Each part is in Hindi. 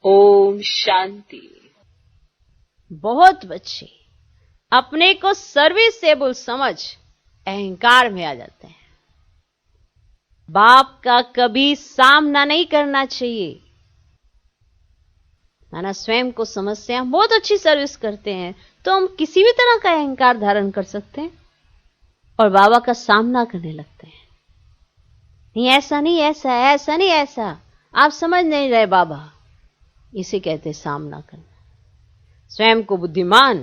ओम शांति। बहुत बच्चे अपने को सर्विसेबल समझ अहंकार में आ जाते हैं। बाप का कभी सामना नहीं करना चाहिए। माना स्वयं को समझते हैं हम बहुत अच्छी सर्विस करते हैं, तो हम किसी भी तरह का अहंकार धारण कर सकते हैं और बाबा का सामना करने लगते हैं। नहीं ऐसा नहीं, ऐसा ऐसा नहीं, ऐसा आप समझ नहीं रहे बाबा। इसे कहते सामना करना। स्वयं को बुद्धिमान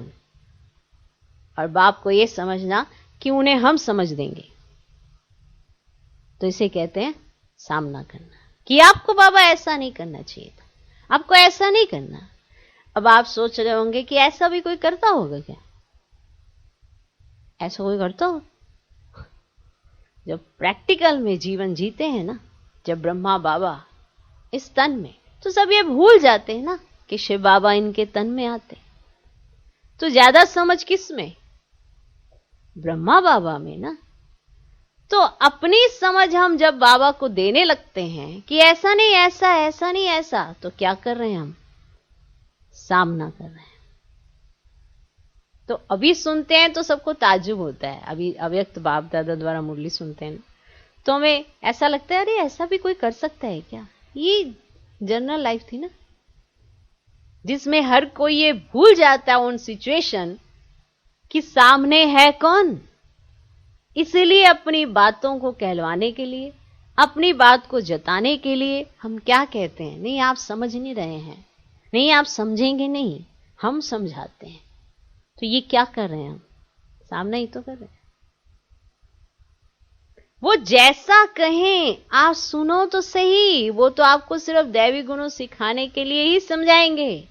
और बाप को यह समझना कि उन्हें हम समझ देंगे, तो इसे कहते हैं सामना करना। कि आपको बाबा ऐसा नहीं करना चाहिए था, आपको ऐसा नहीं करना। अब आप सोच रहे होंगे कि ऐसा भी कोई करता होगा क्या? ऐसा कोई करता हो? जब प्रैक्टिकल में जीवन जीते हैं ना, जब ब्रह्मा बाबा इस तन में, तो सब ये भूल जाते हैं ना कि शिव बाबा इनके तन में आते। तो ज्यादा समझ किस में? ब्रह्मा बाबा में ना। तो अपनी समझ हम जब बाबा को देने लगते हैं कि ऐसा नहीं ऐसा, ऐसा नहीं ऐसा, तो क्या कर रहे हैं हम? सामना कर रहे हैं। तो अभी सुनते हैं तो सबको ताज्जुब होता है। अभी अव्यक्त बाप दादा द्वारा मुरली सुनते हैं तो हमें ऐसा लगता है अरे ऐसा भी कोई कर सकता है क्या? ये जनरल लाइफ थी ना, जिसमें हर कोई ये भूल जाता है उन सिचुएशन कि सामने है कौन। इसीलिए अपनी बातों को कहलवाने के लिए, अपनी बात को जताने के लिए हम क्या कहते हैं? नहीं आप समझ नहीं रहे हैं, नहीं आप समझेंगे नहीं, हम समझाते हैं। तो ये क्या कर रहे हैं हम? सामने ही तो कर रहे हैं। वो जैसा कहें आप सुनो तो सही, वो तो आपको सिर्फ दैवी गुणों सिखाने के लिए ही समझाएंगे।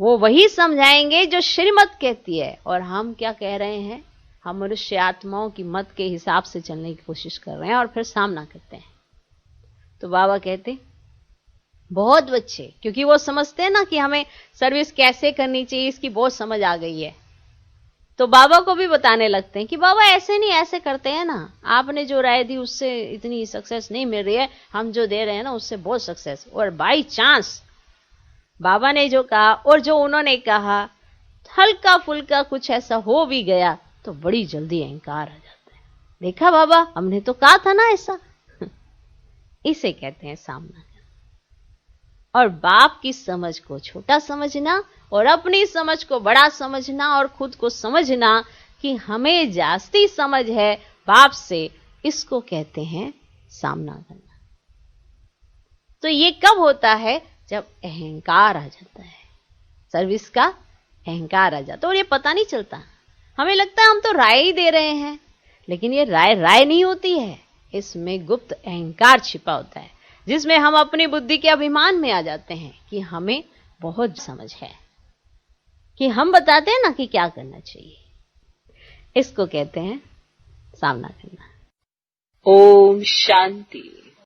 वो वही समझाएंगे जो श्रीमत कहती है। और हम क्या कह रहे हैं? हम मनुष्य आत्माओं की मत के हिसाब से चलने की कोशिश कर रहे हैं और फिर सामना करते हैं। तो बाबा कहते बहुत बच्चे, क्योंकि वो समझते हैं ना कि हमें सर्विस कैसे करनी चाहिए, इसकी बहुत समझ आ गई है, तो बाबा को भी बताने लगते हैं कि बाबा ऐसे नहीं ऐसे करते हैं ना, आपने जो राय दी उससे इतनी सक्सेस नहीं मिल रही है, हम जो दे रहे हैं ना उससे बहुत सक्सेस। और बाई चांस बाबा ने जो कहा और जो उन्होंने कहा हल्का फुल्का कुछ ऐसा हो भी गया तो बड़ी जल्दी अहंकार आ जाता है। देखा बाबा, हमने तो कहा था ना ऐसा। इसे कहते हैं सामना करना। और बाप की समझ को छोटा समझना और अपनी समझ को बड़ा समझना और खुद को समझना कि हमें जास्ती समझ है बाप से, इसको कहते हैं सामना करना। तो ये कब होता है? जब अहंकार आ जाता है, सर्विस का अहंकार आ जाता है। और ये पता नहीं चलता, हमें लगता है हम तो राय ही दे रहे हैं, लेकिन ये राय नहीं होती है। इसमें गुप्त अहंकार छिपा होता है, जिसमें हम अपनी बुद्धि के अभिमान में आ जाते हैं कि हमें बहुत समझ है, कि हम बताते हैं ना कि क्या करना चाहिए। इसको कहते हैं सामना करना। ओम शांति।